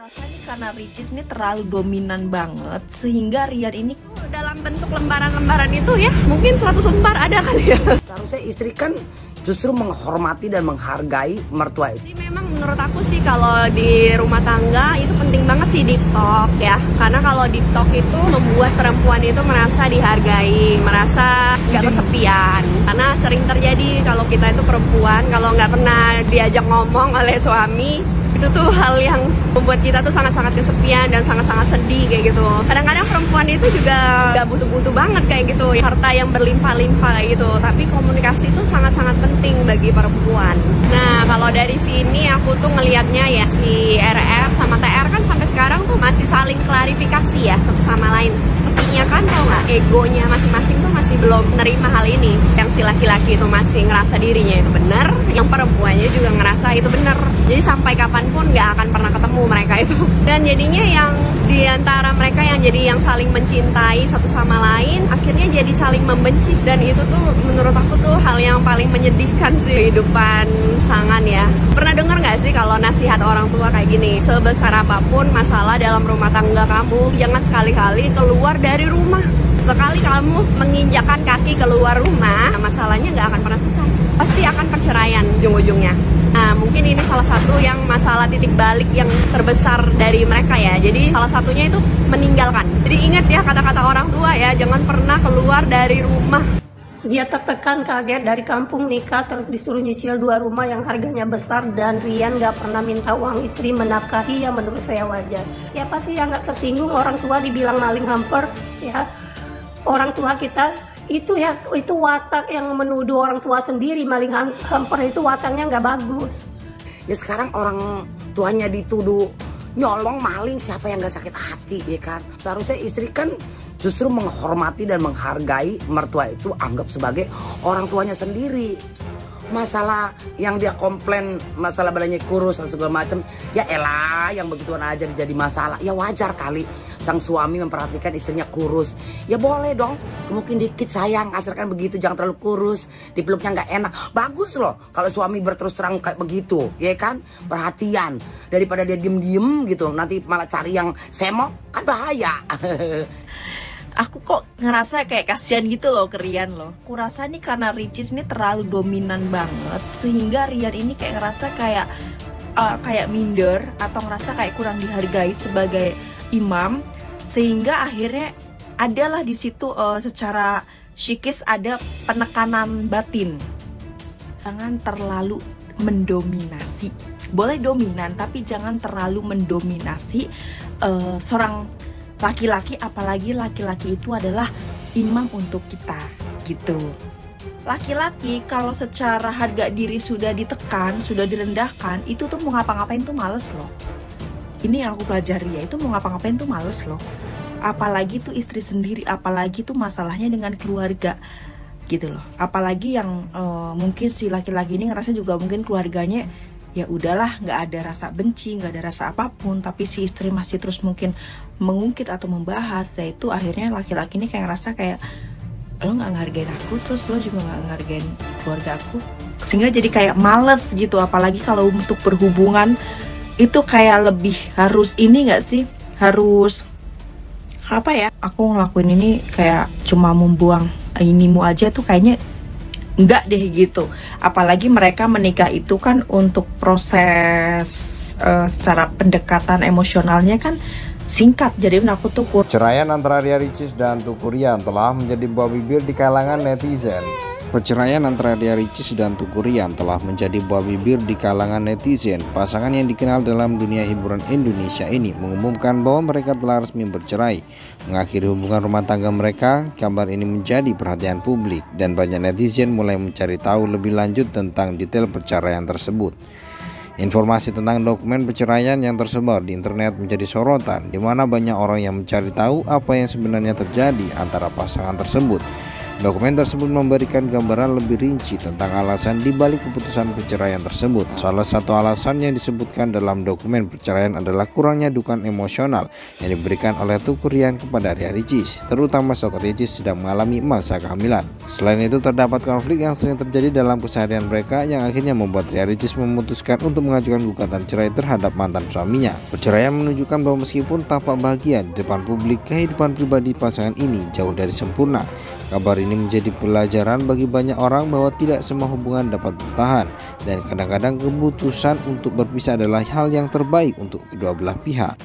Rasa nih karena Ricis ini terlalu dominan banget sehingga Rian ini dalam bentuk lembaran-lembaran itu ya mungkin 100 lembar ada kali ya. Seharusnya istri kan justru menghormati dan menghargai mertua itu. Jadi memang menurut aku sih kalau di rumah tangga itu penting banget sih deep talk ya. Karena kalau deep talk itu membuat perempuan itu merasa dihargai, merasa nggak kesepian. Karena sering terjadi kalau kita itu perempuan, kalau nggak pernah diajak ngomong oleh suami, itu tuh hal yang membuat kita tuh sangat-sangat kesepian dan sangat-sangat sedih kayak gitu. Kadang-kadang perempuan itu juga gak butuh-butuh banget kayak gitu, harta yang berlimpah-limpah kayak gitu. Tapi komunikasi itu sangat-sangat penting bagi perempuan. Nah kalau dari sini aku tuh ngelihatnya ya si RR sama TR kan sampai sekarang tuh masih saling klarifikasi ya satu sama lain. Artinya kan tau gak, egonya masing-masing tuh masih belum menerima hal ini. Yang si laki-laki itu masih ngerasa dirinya itu benar, yang perempuannya juga ngerasa itu benar. Jadi sampai kapanpun gak akan pernah ketemu mereka itu. Dan jadinya yang diantara mereka yang jadi yang saling mencintai satu sama lain, akhirnya jadi saling membenci. Dan itu tuh menurut aku tuh hal yang paling menyedihkan sih kehidupan pasangan ya. Pernah dengar gak sih kalau nasihat orang tua kayak gini? Sebesar apapun masalah dalam rumah tangga kamu, jangan sekali-kali keluar dari rumah. Sekali kamu menginjakkan kaki keluar rumah, masalahnya nggak akan pernah selesai. Pasti akan perceraian ujung-ujungnya. Nah, mungkin ini salah satu yang masalah titik balik yang terbesar dari mereka ya. Jadi salah satunya itu meninggalkan. Jadi ingat ya kata-kata orang tua ya, jangan pernah keluar dari rumah. Dia tertekan kaget dari kampung nikah terus disuruh nyicil 2 rumah yang harganya besar dan Rian gak pernah minta uang istri menafkahi, ya menurut saya wajar. Siapa sih yang gak tersinggung orang tua dibilang maling hampers ya? Orang tua kita itu ya, itu watak yang menuduh orang tua sendiri maling hamper, itu wataknya nggak bagus. Ya sekarang orang tuanya dituduh nyolong, maling, siapa yang nggak sakit hati ya kan? Seharusnya istri kan justru menghormati dan menghargai mertua itu, anggap sebagai orang tuanya sendiri. Masalah yang dia komplain, masalah badannya kurus dan segala macam, ya elah yang begituan aja jadi masalah. Ya wajar kali sang suami memperhatikan istrinya kurus. Ya boleh dong, mungkin dikit sayang, asalkan begitu, jangan terlalu kurus, dipeluknya nggak enak. Bagus loh kalau suami berterus terang kayak begitu, ya kan? Perhatian, daripada dia diem-diem gitu, nanti malah cari yang semok, kan bahaya. Aku kok ngerasa kayak kasihan gitu loh ke Rian loh. Aku rasa nih karena Ricis ini terlalu dominan banget sehingga Rian ini kayak ngerasa kayak minder atau ngerasa kayak kurang dihargai sebagai imam, sehingga akhirnya adalah di situ secara psikis ada penekanan batin. Jangan terlalu mendominasi. Boleh dominan tapi jangan terlalu mendominasi seorang laki-laki, apalagi laki-laki itu adalah imam untuk kita gitu. Laki-laki kalau secara harga diri sudah ditekan, sudah direndahkan, itu tuh mau ngapa-ngapain tuh males loh. Ini yang aku pelajari ya, itu mau ngapa-ngapain tuh males loh. Apalagi tuh istri sendiri, apalagi tuh masalahnya dengan keluarga gitu loh. Apalagi yang mungkin si laki-laki ini ngerasa juga mungkin keluarganya ya udahlah, nggak ada rasa benci, nggak ada rasa apapun, tapi si istri masih terus mungkin mengungkit atau membahas, ya itu akhirnya laki-laki ini kayak ngerasa kayak lo nggak ngehargain aku, terus lo juga nggak ngehargain keluarga aku, sehingga jadi kayak males gitu. Apalagi kalau untuk berhubungan itu kayak lebih harus ini nggak sih, harus apa ya, aku ngelakuin ini kayak cuma membuang inimu aja tuh kayaknya enggak deh gitu. Apalagi mereka menikah itu kan untuk proses secara pendekatan emosionalnya kan singkat. Jadi aku tuh perceraian antara Ria Ricis dan Teuku Ryan telah menjadi buah bibir di kalangan netizen. Perceraian antara Ria Ricis dan Teuku Ryan telah menjadi buah bibir di kalangan netizen. Pasangan yang dikenal dalam dunia hiburan Indonesia ini mengumumkan bahwa mereka telah resmi bercerai, mengakhiri hubungan rumah tangga mereka. Kabar ini menjadi perhatian publik dan banyak netizen mulai mencari tahu lebih lanjut tentang detail perceraian tersebut. Informasi tentang dokumen perceraian yang tersebar di internet menjadi sorotan, di mana banyak orang yang mencari tahu apa yang sebenarnya terjadi antara pasangan tersebut. Dokumen tersebut memberikan gambaran lebih rinci tentang alasan dibalik keputusan perceraian tersebut. Salah satu alasan yang disebutkan dalam dokumen perceraian adalah kurangnya dukungan emosional yang diberikan oleh Teuku Ryan kepada Ria Ricis, terutama saat Ricis sedang mengalami masa kehamilan. Selain itu, terdapat konflik yang sering terjadi dalam keseharian mereka yang akhirnya membuat Ria Ricis memutuskan untuk mengajukan gugatan cerai terhadap mantan suaminya. Perceraian menunjukkan bahwa meskipun tampak bahagia di depan publik, kehidupan pribadi pasangan ini jauh dari sempurna. Kabar ini menjadi pelajaran bagi banyak orang bahwa tidak semua hubungan dapat bertahan, dan kadang-kadang keputusan untuk berpisah adalah hal yang terbaik untuk kedua belah pihak.